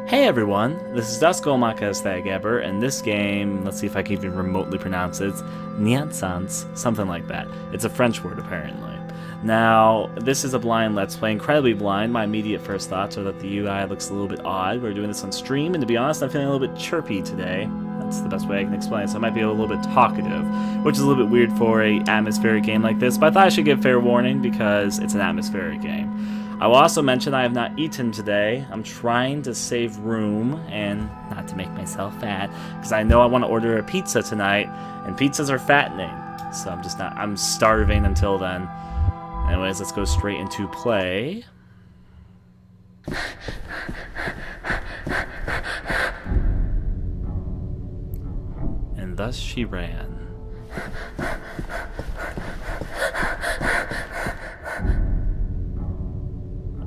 Hey everyone, this is Dusk, Golem, AestheticGamer, and this game, let's see if I can even remotely pronounce it, it's NaissanceE, something like that. It's a French word apparently. Now, this is a blind Let's Play, incredibly blind. My immediate first thoughts are that the UI looks a little bit odd. We're doing this on stream, and to be honest, I'm feeling a little bit chirpy today. That's the best way I can explain it, so I might be a little bit talkative, which is a little bit weird for a atmospheric game like this, but I thought I should give fair warning because it's an atmospheric game. I will also mention I have not eaten today. I'm trying to save room and not to make myself fat, because I know I want to order a pizza tonight, and pizzas are fattening, so I'm starving until then. Anyways, let's go straight into play. And thus she ran.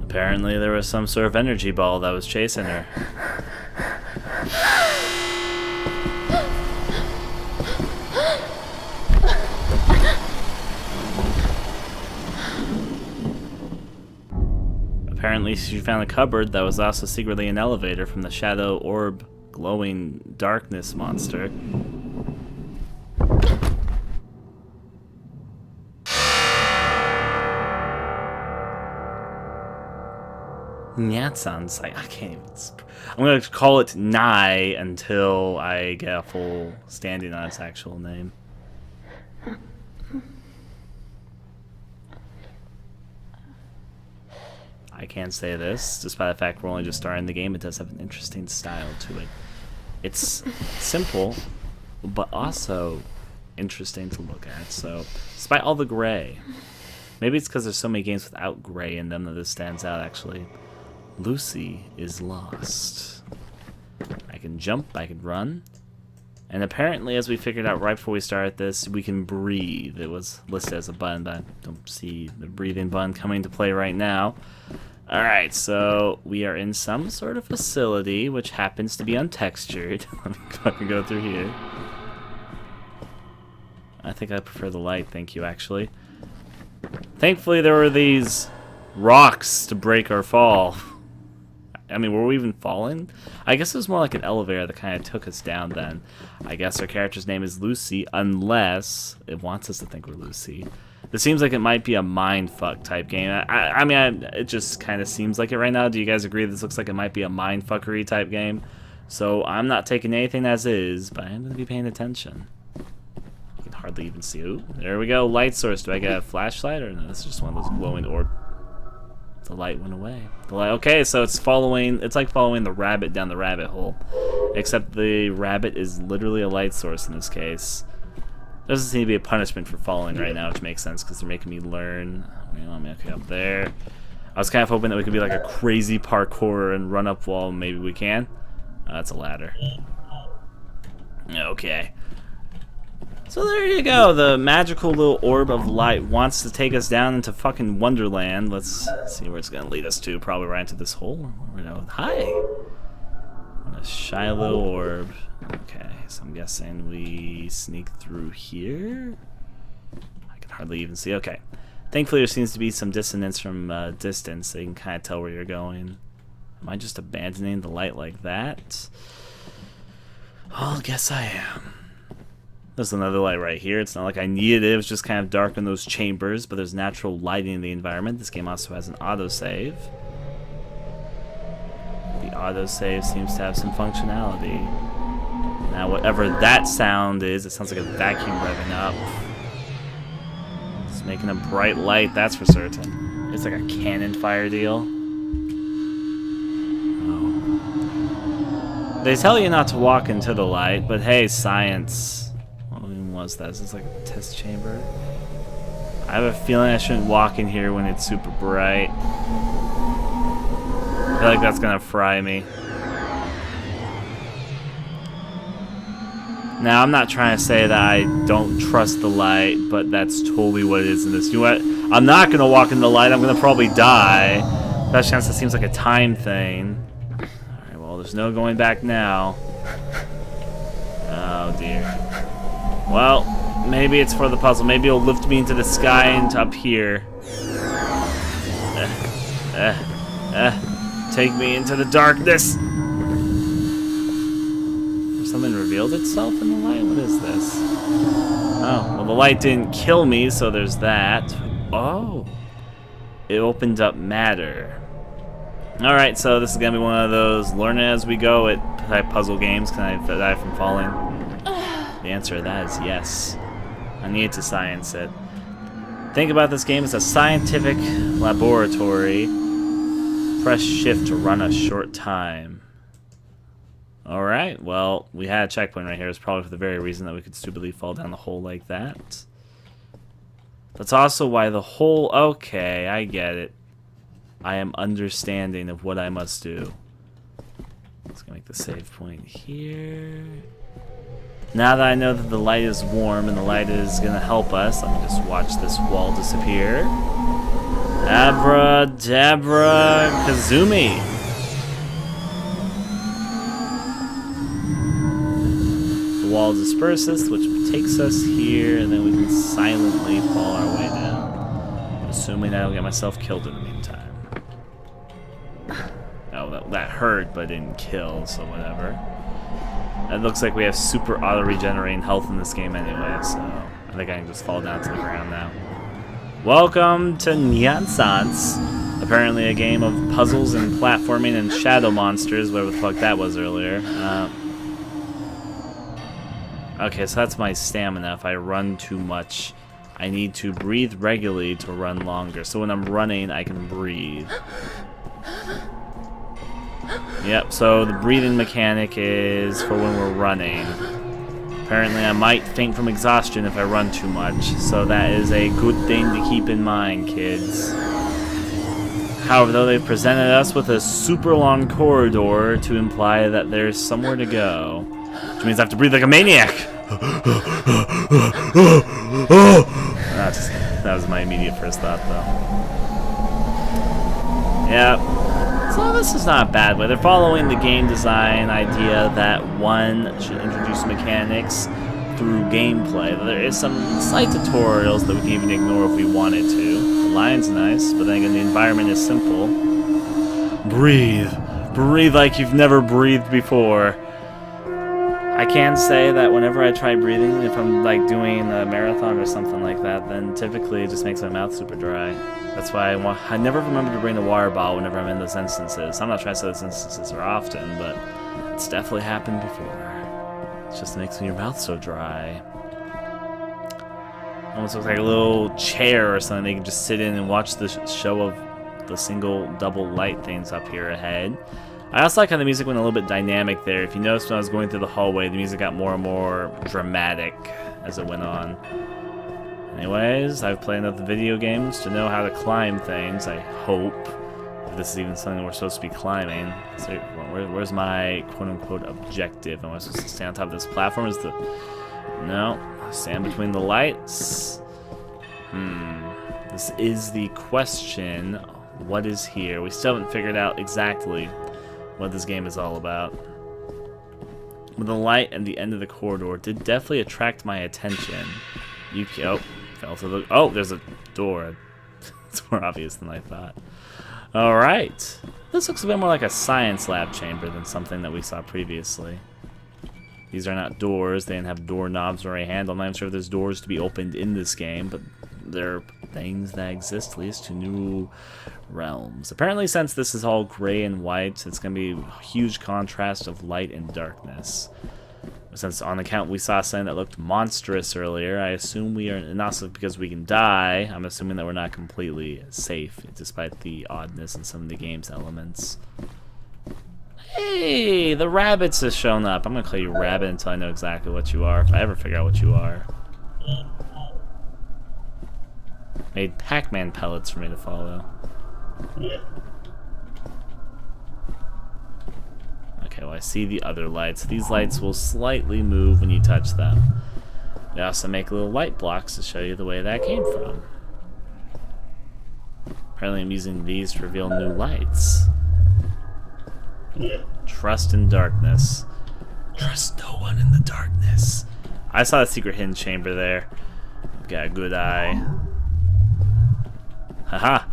Apparently there was some sort of energy ball that was chasing her. Apparently she found a cupboard that was also secretly an elevator from the shadow orb glowing darkness monster. NaissanceE, I can't even. I'm gonna call it Nye until I get a full standing on its actual name. I can't say this, despite the fact we're only just starting the game. It does have an interesting style to it. It's simple, but also interesting to look at. So, despite all the gray, maybe it's because there's so many games without gray in them that this stands out. Actually, Lucy is lost. I can jump, I can run, and apparently, as we figured out right before we started this, we can breathe. It was listed as a button, but I don't see the breathing button coming into play right now. Alright, so we are in some sort of facility, which happens to be untextured. Let me fucking go through here. I think I prefer the light, thank you, actually. Thankfully, there were these rocks to break our fall. I mean, were we even falling? I guess it was more like an elevator that kind of took us down then. I guess our character's name is Lucy, unless it wants us to think we're Lucy. This seems like it might be a mindfuck type game. I mean, it just kind of seems like it right now. Do you guys agree this looks like it might be a mindfuckery type game? So I'm not taking anything as is, but I'm going to be paying attention. You can hardly even see. Ooh, there we go. Light source. Do I get a flashlight or no? This is just one of those glowing orbs. The light went away. The light, okay, so it's like following the rabbit down the rabbit hole. Except the rabbit is literally a light source in this case. There doesn't seem to be a punishment for falling right now, which makes sense because they're making me learn. Okay, up there. I was kind of hoping that we could be like a crazy parkour and run up wall. Maybe we can. That's a ladder. Okay. So there you go. The magical little orb of light wants to take us down into fucking Wonderland. Let's see where it's going to lead us to. Probably right into this hole. Hi. What a shy little orb. Okay, so I'm guessing we sneak through here. I can hardly even see. Okay. Thankfully, there seems to be some dissonance from distance, so you can kind of tell where you're going. Am I just abandoning the light like that? Well, I guess I am. There's another light right here. It's not like I needed it. It was just kind of dark in those chambers, but there's natural lighting in the environment. This game also has an autosave. The autosave seems to have some functionality. Now, whatever that sound is, it sounds like a vacuum revving up. It's making a bright light, that's for certain. It's like a cannon fire deal. Oh. They tell you not to walk into the light, but hey, science. What even was that? Is this like a test chamber? I have a feeling I shouldn't walk in here when it's super bright. I feel like that's gonna fry me. Now, I'm not trying to say that I don't trust the light, but that's totally what it is in this. You know what? I'm not going to walk in the light. I'm going to probably die. That chance, it seems like a time thing. Alright, well, there's no going back now. Oh, dear. Well, maybe it's for the puzzle. Maybe it'll lift me into the sky and up here. Take me into the darkness. revealed itself in the light? What is this? Oh, well, the light didn't kill me, so there's that. Oh. It opened up matter. Alright, so this is going to be one of those learn it as we go type puzzle games. Can I die from falling? The answer to that is yes. I need to science it. Think about this game as a scientific laboratory. Press shift to run a short time. Alright, well, we had a checkpoint right here. It's probably for the very reason that we could stupidly fall down the hole like that. That's also why the hole... Okay, I get it. I am understanding of what I must do. Let's make the save point here. Now that I know that the light is warm and the light is going to help us, let me just watch this wall disappear. Abracadabra Kazumi. The wall disperses, which takes us here, and then we can silently fall our way down. Assuming I don't get myself killed in the meantime. Oh, that hurt, but didn't kill, so whatever. It looks like we have super auto-regenerating health in this game anyway, so I think I can just fall down to the ground now. Welcome to NaissanceE, apparently a game of puzzles and platforming and shadow monsters, whatever the fuck that was earlier. Okay, so that's my stamina. If I run too much, I need to breathe regularly to run longer. So when I'm running, I can breathe. Yep, so the breathing mechanic is for when we're running. Apparently I might faint from exhaustion if I run too much, so that is a good thing to keep in mind, kids. However, though, they've presented us with a super long corridor to imply that there's somewhere to go. Which means I have to breathe like a maniac! That was my immediate first thought, though. Yep. So this is not a bad way. They're following the game design idea that one should introduce mechanics through gameplay. There is some slight tutorials that we can even ignore if we wanted to. The line's nice, but then again the environment is simple. Breathe. Breathe like you've never breathed before. I can say that whenever I try breathing, if I'm like doing a marathon or something like that, then typically it just makes my mouth super dry. That's why I never remember to bring a water bottle whenever I'm in those instances. I'm not trying to say those instances are often, but it's definitely happened before. It just makes your mouth so dry. Almost looks like a little chair or something they can just sit in and watch the show of the single double light things up here ahead. I also like how the music went a little bit dynamic there. If you noticed when I was going through the hallway, the music got more and more dramatic as it went on. Anyways, I've played enough video games to know how to climb things, I hope. If this is even something we're supposed to be climbing. So, where's my quote-unquote objective? Am I supposed to stand on top of this platform? No. Stand between the lights? This is the question. What is here? We still haven't figured out exactly what this game is all about. But the light at the end of the corridor did definitely attract my attention. Fell to the... Oh, there's a door. It's more obvious than I thought. Alright. This looks a bit more like a science lab chamber than something that we saw previously. These are not doors. They didn't have doorknobs or a handle. I'm not even sure if there's doors to be opened in this game, but they're things that exist, at least to new realms. Apparently, since this is all gray and white, it's going to be a huge contrast of light and darkness. Since on account we saw something that looked monstrous earlier, I assume we are, not because we can die, I'm assuming that we're not completely safe, despite the oddness in some of the game's elements. Hey, the rabbits have shown up. I'm going to call you Rabbit until I know exactly what you are, if I ever figure out what you are. Made Pac-Man pellets for me to follow. Okay, well I see the other lights. These lights will slightly move when you touch them. They also make little light blocks to show you the way that came from. Apparently I'm using these to reveal new lights. Trust in darkness. Trust no one in the darkness. I saw a secret hidden chamber there. Got a good eye. Haha.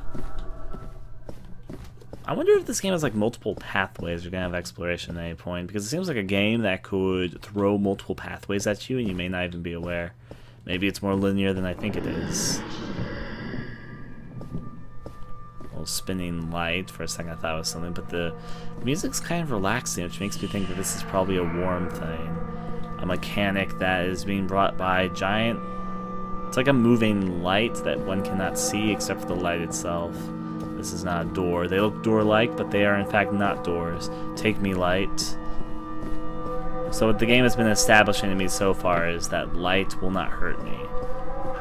I wonder if this game has like multiple pathways you're gonna have exploration at any point, because it seems like a game that could throw multiple pathways at you and you may not even be aware. Maybe it's more linear than I think it is. A little spinning light. For a second I thought it was something, but the music's kind of relaxing, which makes me think that this is probably a warm thing. A mechanic that is being brought by giant... It's like a moving light that one cannot see except for the light itself. This is not a door. They look door-like, but they are in fact not doors. Take me, light. So what the game has been establishing to me so far is that light will not hurt me.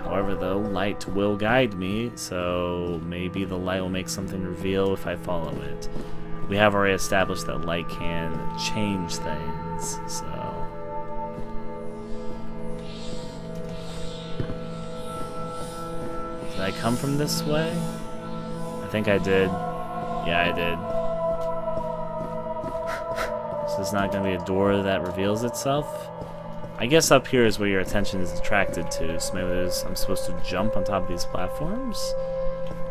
However, though, light will guide me, so maybe the light will make something reveal if I follow it. We have already established that light can change things, so... Did I come from this way? I think I did. Yeah, I did. So there's not going to be a door that reveals itself? I guess up here is where your attention is attracted to, so maybe I'm supposed to jump on top of these platforms?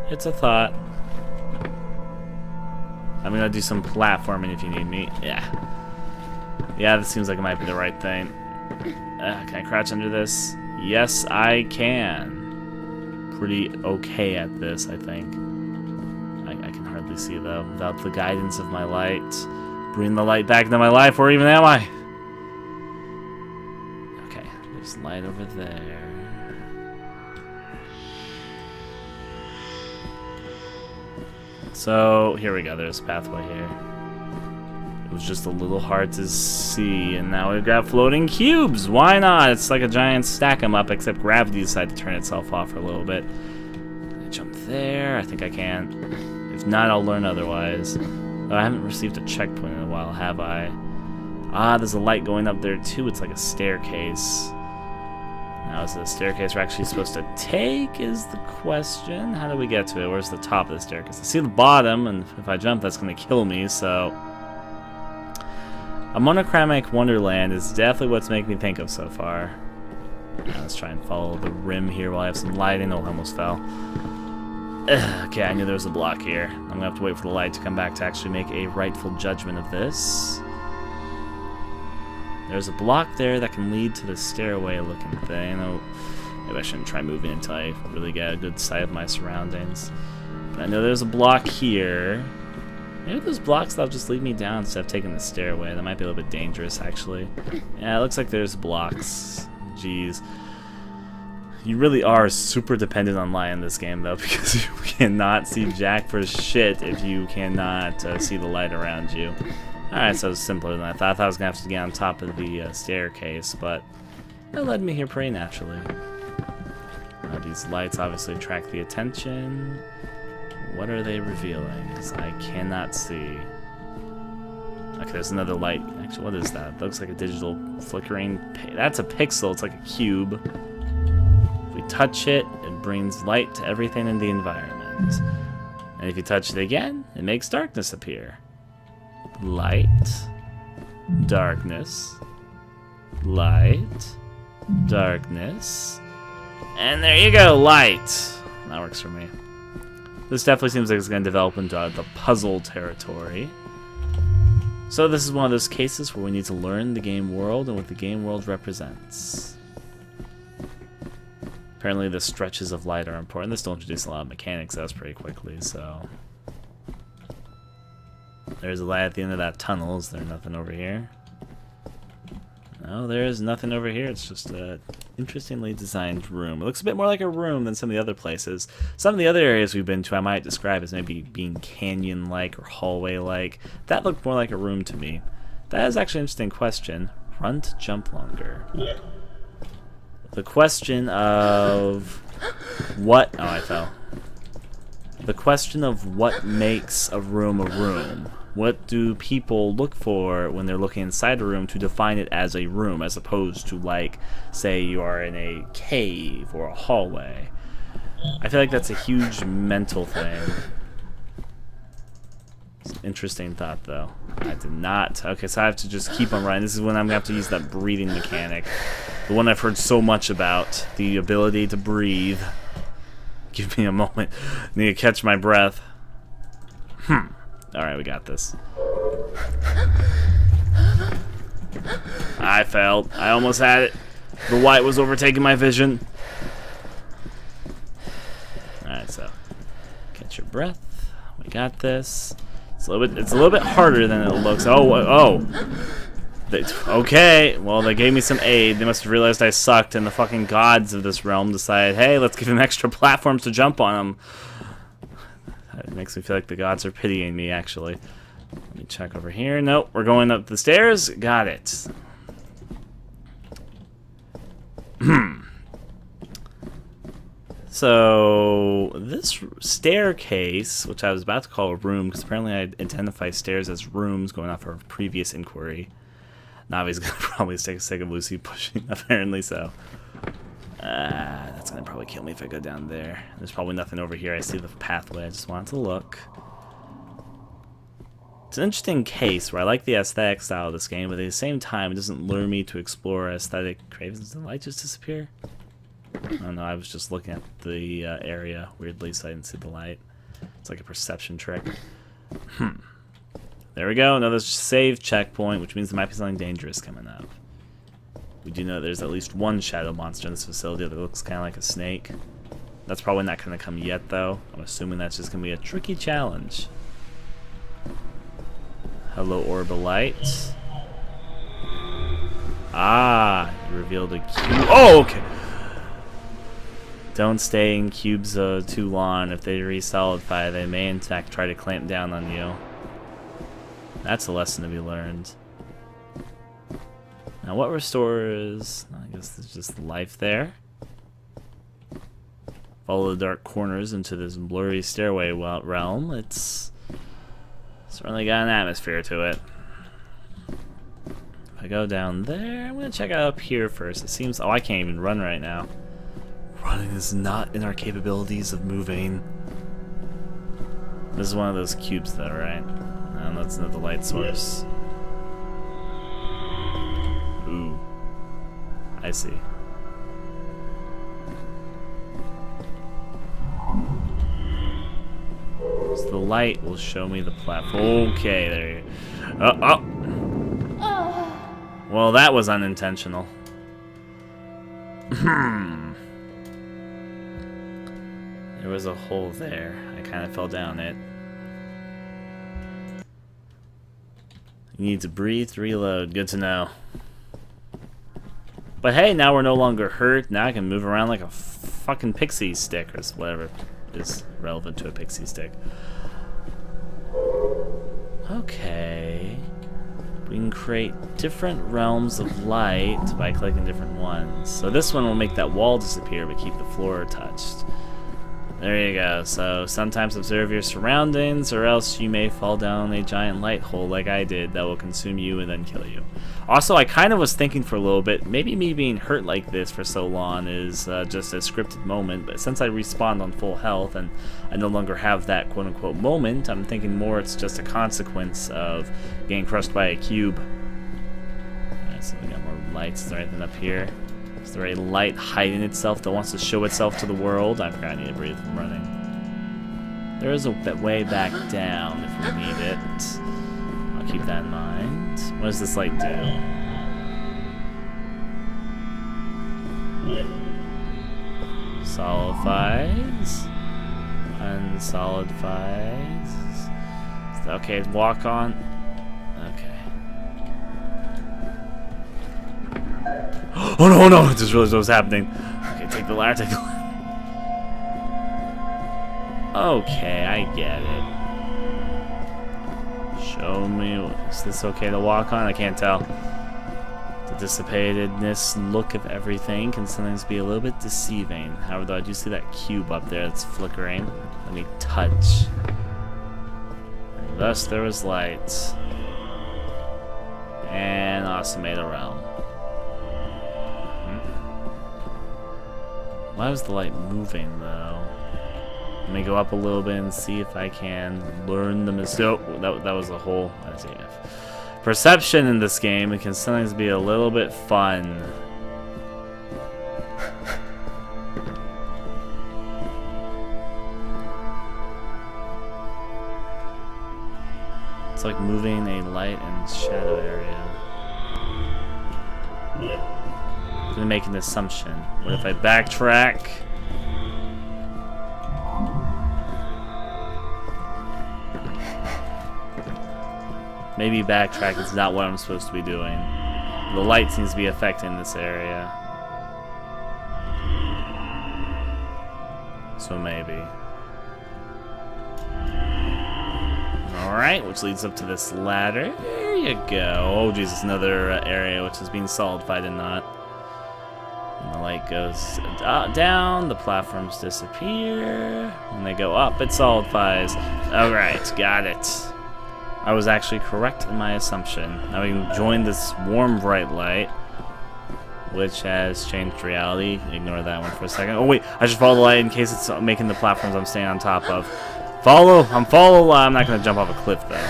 It's a thought. I'm going to do some platforming if you need me. Yeah. Yeah, this seems like it might be the right thing. Can I crouch under this? Yes, I can. Pretty okay at this, I think. I can hardly see, though, without the guidance of my light. Bring the light back into my life, where even am I? Okay, there's light over there. So, here we go, there's a pathway here. It was just a little hard to see, and now we've got floating cubes! Why not? It's like a giant stack 'em up, except gravity decided to turn itself off for a little bit. Can I jump there? I think I can. If not, I'll learn otherwise. Oh, I haven't received a checkpoint in a while, have I? Ah, there's a light going up there too. It's like a staircase. Now, is it a staircase we're actually supposed to take, is the question. How do we get to it? Where's the top of the staircase? I see the bottom, and if I jump, that's going to kill me, so... A monochromatic Wonderland is definitely what's making me think of so far. Now let's try and follow the rim here while I have some lighting. Oh, I almost fell. Okay, I knew there was a block here. I'm going to have to wait for the light to come back to actually make a rightful judgment of this. There's a block there that can lead to the stairway-looking thing. Oh, maybe I shouldn't try moving until I really get a good sight of my surroundings. But I know there's a block here. Maybe those blocks that'll just lead me down instead of taking the stairway. That might be a little bit dangerous, actually. Yeah, it looks like there's blocks. Jeez. You really are super dependent on light in this game, though, because you cannot see jack for shit if you cannot see the light around you. Alright, so it's simpler than I thought. I thought I was going to have to get on top of the staircase, but it led me here pretty naturally. These lights obviously attract the attention. What are they revealing? 'Cause I cannot see. Okay, there's another light. Actually, what is that? That looks like a digital flickering... That's a pixel. It's like a cube. If we touch it, it brings light to everything in the environment. And if you touch it again, it makes darkness appear. Light. Darkness. Light. Darkness. And there you go, light. That works for me. This definitely seems like it's going to develop into the puzzle territory. So this is one of those cases where we need to learn the game world and what the game world represents. Apparently the stretches of light are important. This will introduce a lot of mechanics that was pretty quickly, so... There's a light at the end of that tunnel. Is there nothing over here? No, there is nothing over here. It's just an interestingly designed room. It looks a bit more like a room than some of the other places. Some of the other areas we've been to I might describe as maybe being canyon-like or hallway-like. That looked more like a room to me. That is actually an interesting question. Run to jump longer. The question of what... Oh, I fell. The question of what makes a room a room. What do people look for when they're looking inside a room to define it as a room, as opposed to, like, say you are in a cave or a hallway? I feel like that's a huge mental thing. It's an interesting thought, though. I did not. Okay, so I have to just keep on running. This is when I'm going to have to use that breathing mechanic. The one I've heard so much about. The ability to breathe. Give me a moment. I need to catch my breath. Alright, we got this. I failed. I almost had it. The light was overtaking my vision. Alright, so catch your breath. We got this. It's a little bit harder than it looks. Oh. Okay, well, they gave me some aid. They must have realized I sucked, and the fucking gods of this realm decided, hey, let's give them extra platforms to jump on them. It makes me feel like the gods are pitying me, actually. Let me check over here. Nope, we're going up the stairs. Got it. So, this staircase, which I was about to call a room, because apparently I identify stairs as rooms going off our previous inquiry. Navi's gonna probably take a second Lucy pushing, apparently so. That's gonna probably kill me if I go down there. There's probably nothing over here. I see the pathway. I just wanted to look. It's an interesting case where I like the aesthetic style of this game, but at the same time, it doesn't lure me to explore aesthetic cravings. Did the light just disappear? I don't know. I was just looking at the area weirdly, so I didn't see the light. It's like a perception trick. There we go, another save checkpoint, which means there might be something dangerous coming up. We do know there's at least one shadow monster in this facility that looks kind of like a snake. That's probably not going to come yet, though. I'm assuming that's just going to be a tricky challenge. Hello, orb of light. Ah, you revealed a cube. Oh, okay. Don't stay in cubes too long. If they re-solidify, they may in fact try to clamp down on you. That's a lesson to be learned. Now what restores... I guess there's just life there. Follow the dark corners into this blurry stairway realm. It's certainly got an atmosphere to it. If I go down there, I'm going to check out up here first. It seems... Oh, I can't even run right now. Running is not in our capabilities of moving. This is one of those cubes though, right? And that's another light source. Ooh. I see. So the light will show me the platform. Okay, there you go. Oh. Well, that was unintentional. There was a hole there. I kind of fell down it. You need to breathe to reload. Good to know. But hey, now we're no longer hurt. Now I can move around like a fucking pixie stick or whatever is relevant to a pixie stick. Okay. We can create different realms of light by clicking different ones. So this one will make that wall disappear but keep the floor touched. There you go. So sometimes observe your surroundings or else you may fall down a giant light hole like I did that will consume you and then kill you. Also, I kind of was thinking for a little bit, maybe me being hurt like this for so long is just a scripted moment, but since I respawned on full health and I no longer have that quote-unquote moment, I'm thinking more it's just a consequence of getting crushed by a cube. Alright, so we got more lights. Is there anything up here? Is there a light hiding itself that wants to show itself to the world? I forgot I need to breathe from running. There is a way back down if we need it. I'll keep that in mind. What does this light do? Solidifies. Unsolidifies. Okay, walk on. Okay. Oh no, no! I just realized what was happening. Okay, take the ladder, take the ladder. Okay, I get it. Show me. Is this okay to walk on? I can't tell. The dissipatedness look of everything can sometimes be a little bit deceiving. However, though, I do see that cube up there that's flickering. Let me touch. And thus there was light. And also made a realm. Why was the light moving, though? Let me go up a little bit and see if I can learn the mistake. Oh, that was a hole. I see. Perception in this game, it can sometimes be a little bit fun. like moving a light and shadow area. I'm gonna make an assumption. What if I backtrack? Maybe backtrack is not what I'm supposed to be doing. The light seems to be affecting this area. So maybe. Alright, which leads up to this ladder. There you go. Oh, Jesus, another area which is being solidified and not. And the light goes down, the platforms disappear. When they go up, it solidifies. Alright, got it. I was actually correct in my assumption. Now we can join this warm, bright light, which has changed reality. Ignore that one for a second. Oh, wait, I should follow the light in case it's making the platforms I'm staying on top of. Follow! I'm not going to jump off a cliff, though.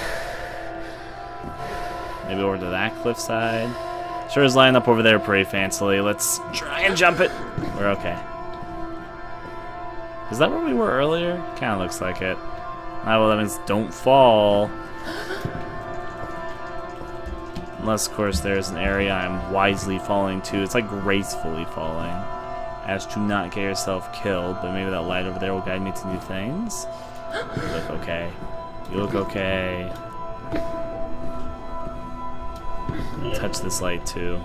Maybe over to that cliff side. Sure is lining up over there pretty fancily. Let's try and jump it. We're okay. Is that where we were earlier? Kind of looks like it. Ah, well, that means don't fall. Unless, of course, there's an area I'm wisely falling to. It's like gracefully falling. As to not get yourself killed. But maybe that light over there will guide me to new things. You look okay. You look okay. Touch this light too.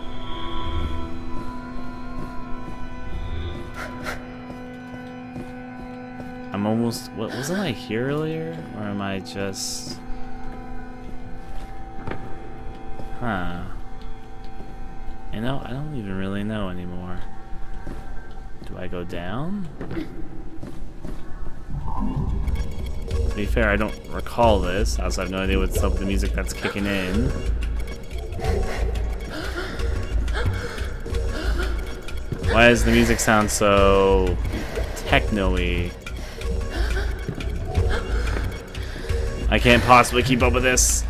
I'm almost... wasn't I here earlier? Or am I just... Huh. You know, I don't even really know anymore. Do I go down? To be fair, I don't recall this. I also have no idea what's up with the music that's kicking in. Why does the music sound so techno-y? I can't possibly keep up with this.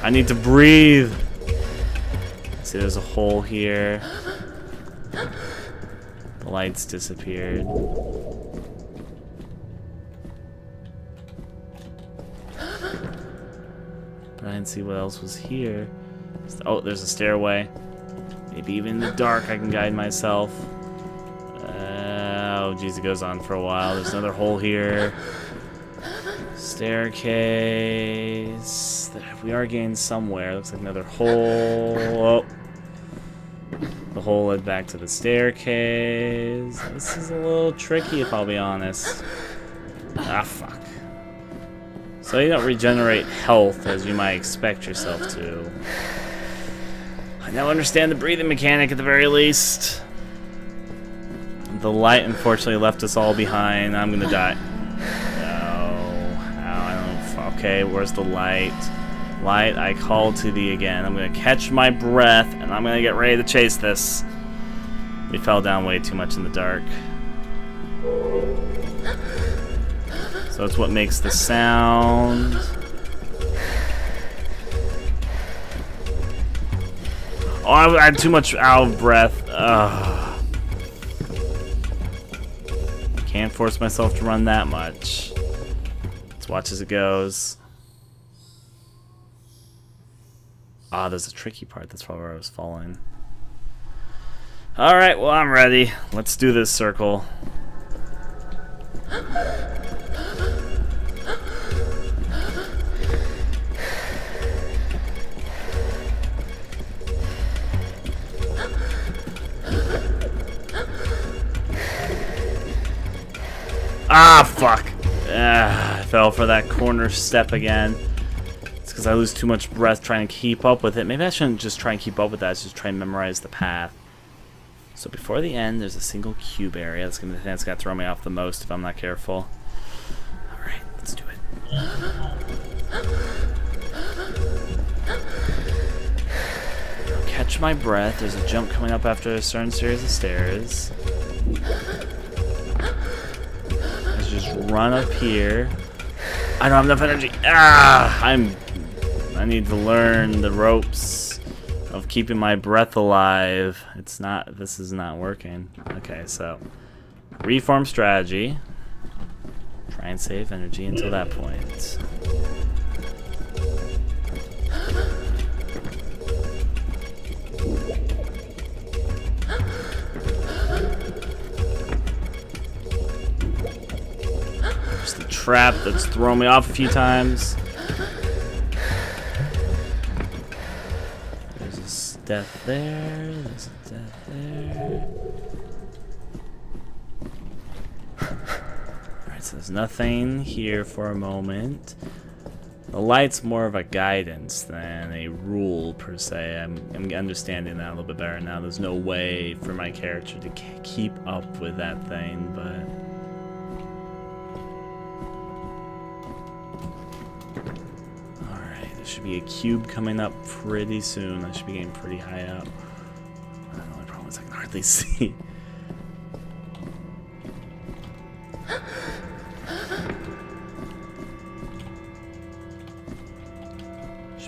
I need to breathe. See, there's a hole here. The lights disappeared. But I didn't see what else was here. Oh, there's a stairway. Maybe even in the dark I can guide myself. Oh, geez, it goes on for a while. There's another hole here. Staircase. We are getting somewhere. Looks like another hole. Oh. The hole led back to the staircase. This is a little tricky, if I'll be honest. Ah, fuck. So you don't regenerate health as you might expect yourself to. I now understand the breathing mechanic at the very least. The light unfortunately left us all behind. I'm gonna die. Okay, where's the light? Light, I call to thee again. I'm gonna catch my breath and I'm gonna get ready to chase this. We fell down way too much in the dark. So it's what makes the sound. Oh, I had too much out of breath. Ugh. Can't force myself to run that much. Let's watch as it goes. Ah, there's a tricky part. That's probably where I was falling. Alright, well, I'm ready. Let's do this circle. Ah, fuck. I fell for that corner step again. It's because I lose too much breath trying to keep up with it. Maybe I shouldn't just try and keep up with that. I should just try and memorize the path. So before the end, there's a single cube area. That's going to be the thing that's going to throw me off the most if I'm not careful. Alright, let's do it. I'll catch my breath. There's a jump coming up after a certain series of stairs. Just run up here. I don't have enough energy. Ah, I need to learn the ropes of keeping my breath alive. This is not working. Okay, so reform strategy. Try and save energy until that point. trap that's thrown me off a few times. There's a death there. There's a death there. Alright, so there's nothing here for a moment. The light's more of a guidance than a rule, per se. I'm understanding that a little bit better now. There's no way for my character to keep up with that thing, but... Alright, there should be a cube coming up pretty soon. I should be getting pretty high up. The only problem is I can hardly see.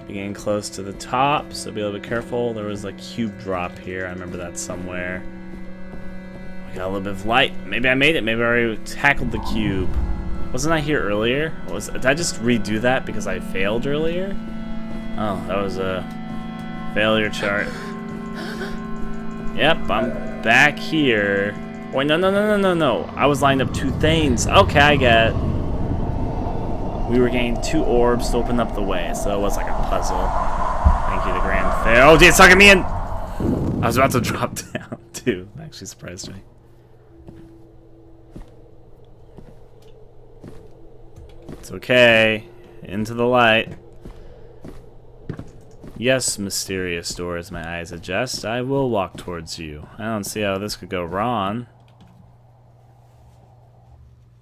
Be getting close to the top, so be a little bit careful. There was a cube drop here. I remember that somewhere. We got a little bit of light. Maybe I made it. Maybe I already tackled the cube. Wasn't I here earlier? Did I just redo that because I failed earlier? Oh, that was a failure chart. Yep, I'm back here. Wait, no. I was lined up two things. Okay, I get it. We were getting two orbs to open up the way, so it was like a puzzle. Thank you, the grand fair. Oh, dude, it's sucking me in! I was about to drop down, too. That actually surprised me. It's okay. Into the light. Yes, mysterious door, as my eyes adjust. I will walk towards you. I don't see how this could go wrong.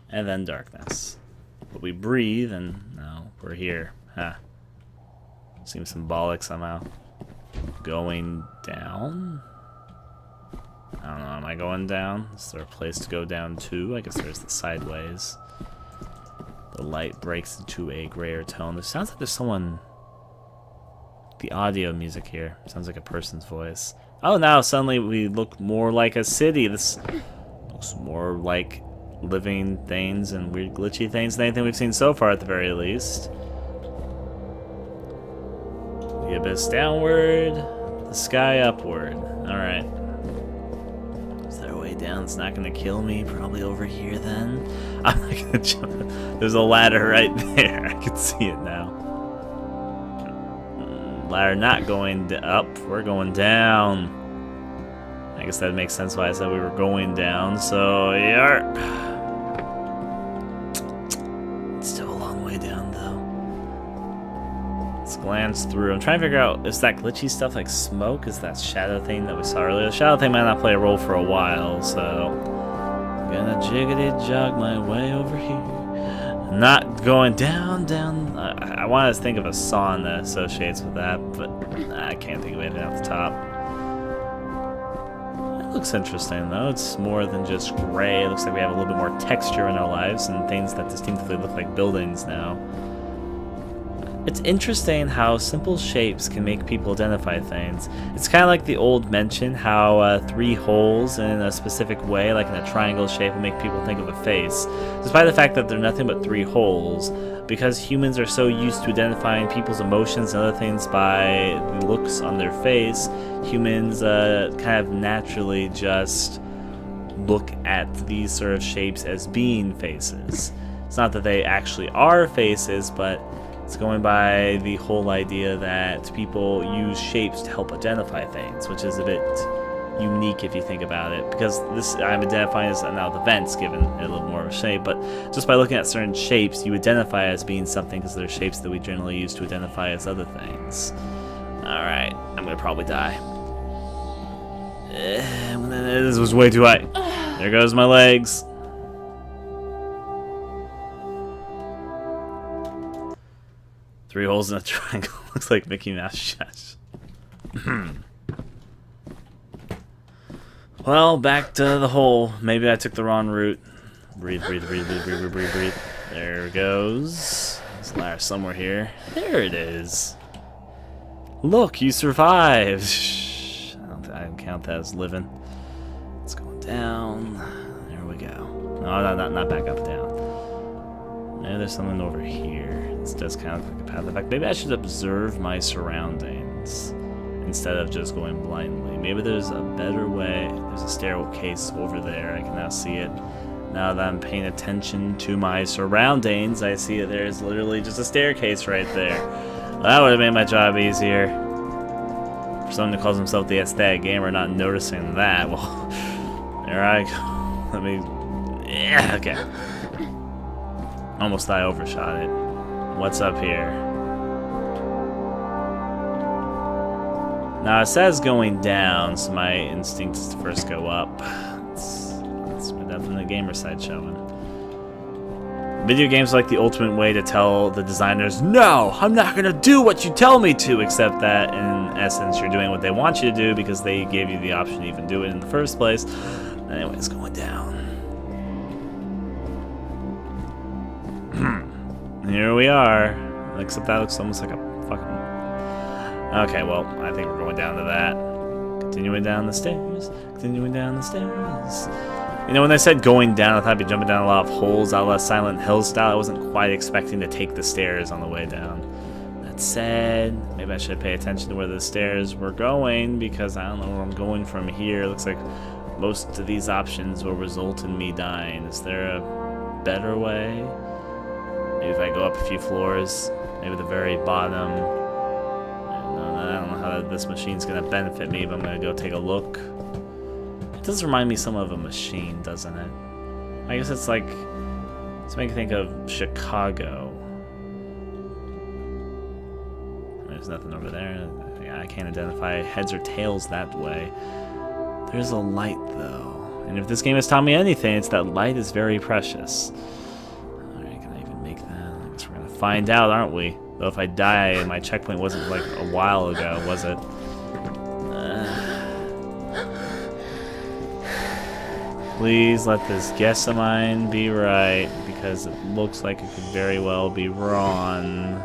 And then darkness. But we breathe, and no, we're here. Huh. Seems symbolic somehow. Going down? I don't know, am I going down? Is there a place to go down to? I guess there's the sideways. The light breaks into a grayer tone. It sounds like there's someone... The audio music here. Sounds like a person's voice. Oh, now suddenly we look more like a city. This looks more like... living things and weird glitchy things than anything we've seen so far, at the very least. The abyss downward, the sky upward. Alright. Is there a way down that's not going to kill me? Probably over here then. I'm not going to jump. There's a ladder right there. I can see it now. Ladder not going up. We're going down. I guess that makes sense why I said we were going down. So, yeah. Still a long way down, though. Let's glance through. I'm trying to figure out, is that glitchy stuff like smoke? Is that shadow thing that we saw earlier? The shadow thing might not play a role for a while, so... I'm gonna jiggity jog my way over here. Not going down. I want to think of a song that associates with that, but I can't think of anything off the top. Looks interesting though. It's more than just gray. It looks like we have a little bit more texture in our lives and things that distinctively look like buildings now. It's interesting how simple shapes can make people identify things. It's kind of like the old mention how 3 holes in a specific way, like in a triangle shape, will make people think of a face. Despite the fact that they're nothing but 3 holes, because humans are so used to identifying people's emotions and other things by the looks on their face, humans kind of naturally just look at these sort of shapes as being faces. It's not that they actually are faces, but it's going by the whole idea that people use shapes to help identify things, which is a bit unique if you think about it, because this I'm identifying as now the vents given it a little more of a shape, but just by looking at certain shapes you identify as being something because they're shapes that we generally use to identify as other things. Alright, I'm gonna probably die. This was way too high. There goes my legs. Three holes in a triangle. Looks like Mickey Mouse shots. Well, back to the hole. Maybe I took the wrong route. Breathe. There it goes. There's a ladder somewhere here. There it is. Look, you survived. I don't count that as living. Let's go down. There we go. No, not back up, down. There's something over here. This does kind of look like a path. In fact, maybe I should observe my surroundings instead of just going blindly. Maybe there's a better way. There's a staircase over there. I can now see it. Now that I'm paying attention to my surroundings, I see that there's literally just a staircase right there. That would have made my job easier. For someone who calls himself the AestheticGamer, not noticing that. Well, there I go. Let me... Yeah, okay. Almost I overshot it. What's up here? Now it says going down, so my instinct is to first go up. That's definitely the gamer side showing. Video games are like the ultimate way to tell the designers, no, I'm not gonna do what you tell me to, except that in essence you're doing what they want you to do because they gave you the option to even do it in the first place. Anyways, going down. Here we are. Except that looks almost like a fucking... Okay, well, I think we're going down to that. Continuing down the stairs. Continuing down the stairs. You know, when I said going down, I thought I'd be jumping down a lot of holes, a la Silent Hill style. I wasn't quite expecting to take the stairs on the way down. That said, maybe I should pay attention to where the stairs were going, because I don't know where I'm going from here. It looks like most of these options will result in me dying. Is there a better way? Maybe if I go up a few floors, maybe the very bottom. I don't know how this machine's gonna benefit me, but I'm gonna go take a look. It does remind me some of a machine, doesn't it? I guess it's like, let's make me think of Chicago. There's nothing over there. I can't identify heads or tails that way. There's a light though, and if this game has taught me anything, it's that light is very precious. Alright, can I even make that? I guess we're gonna find out, aren't we? Though if I die, my checkpoint wasn't like a while ago, was it? Please let this guess of mine be right, because it looks like it could very well be wrong.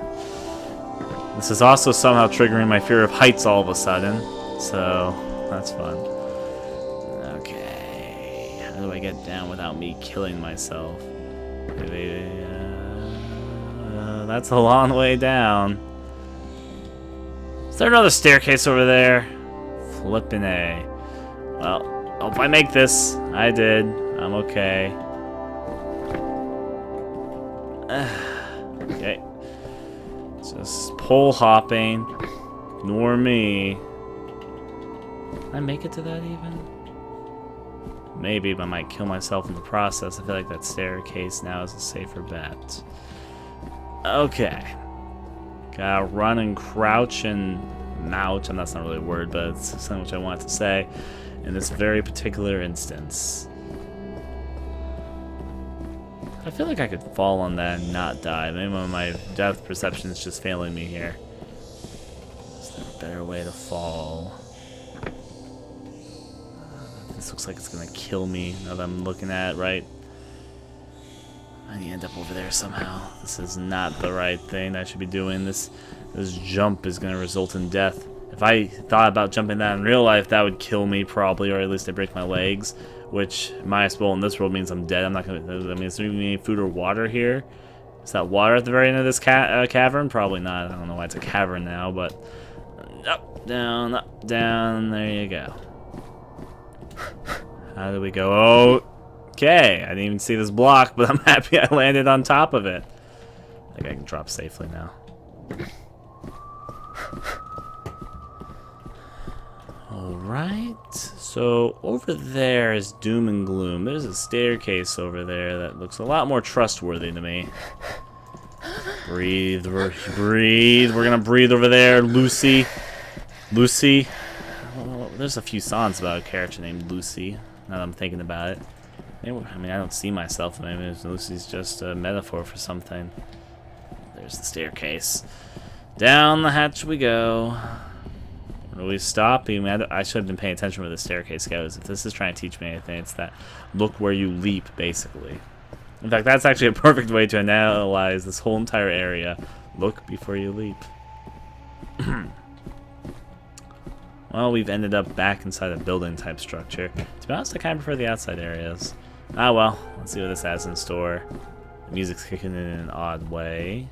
This is also somehow triggering my fear of heights all of a sudden, so that's fun. Okay, how do I get down without me killing myself? Maybe, that's a long way down. Is there another staircase over there? Flippin' A. Well, hope I make this. I did. I'm okay. Okay. Just pole hopping. Ignore me. Can I make it to that even? Maybe, but I might kill myself in the process. I feel like that staircase now is a safer bet. Okay. Gotta run and crouch and mount. And that's not really a word, but it's something which I want to say in this very particular instance. I feel like I could fall on that and not die. Maybe my depth perception is just failing me here. Is there a better way to fall? This looks like it's gonna kill me now that I'm looking at it, right? I need to end up over there somehow. This is not the right thing I should be doing. This jump is gonna result in death. If I thought about jumping that in real life, that would kill me probably, or at least I break my legs, which minus in this world means I'm dead. I'm not gonna. I mean, is there even any food or water here? Is that water at the very end of this cavern? Probably not. I don't know why it's a cavern now, but up, down. There you go. How do we go? Okay, I didn't even see this block, but I'm happy I landed on top of it. I think I can drop safely now. Alright, so over there is doom and gloom. There's a staircase over there that looks a lot more trustworthy to me. Breathe, breathe. We're gonna breathe over there, Lucy. Lucy. Well, there's a few songs about a character named Lucy, now that I'm thinking about it. Maybe, I mean, I don't see myself. Maybe Lucy's just a metaphor for something. There's the staircase. Down the hatch we go. Where do we stop? I should have been paying attention where the staircase goes. If this is trying to teach me anything, it's that look where you leap, basically. In fact, that's actually a perfect way to analyze this whole entire area. Look before you leap. Well, we've ended up back inside a building-type structure. To be honest, I kind of prefer the outside areas. Ah, well, let's see what this has in store. The music's kicking in an odd way.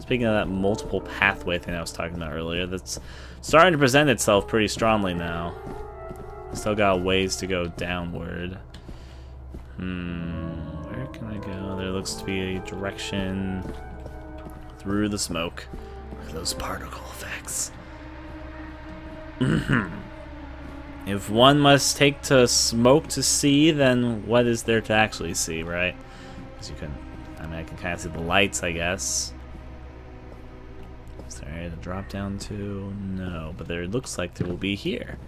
Speaking of that multiple pathway thing I was talking about earlier, that's starting to present itself pretty strongly now. Still got ways to go downward. Where can I go? There looks to be a direction through the smoke. Look at those particle effects. If one must take to smoke to see, then what is there to actually see, right? Because you can, I mean, I can kind of see the lights, I guess. Is there area to drop down to? No, but there looks like there will be here.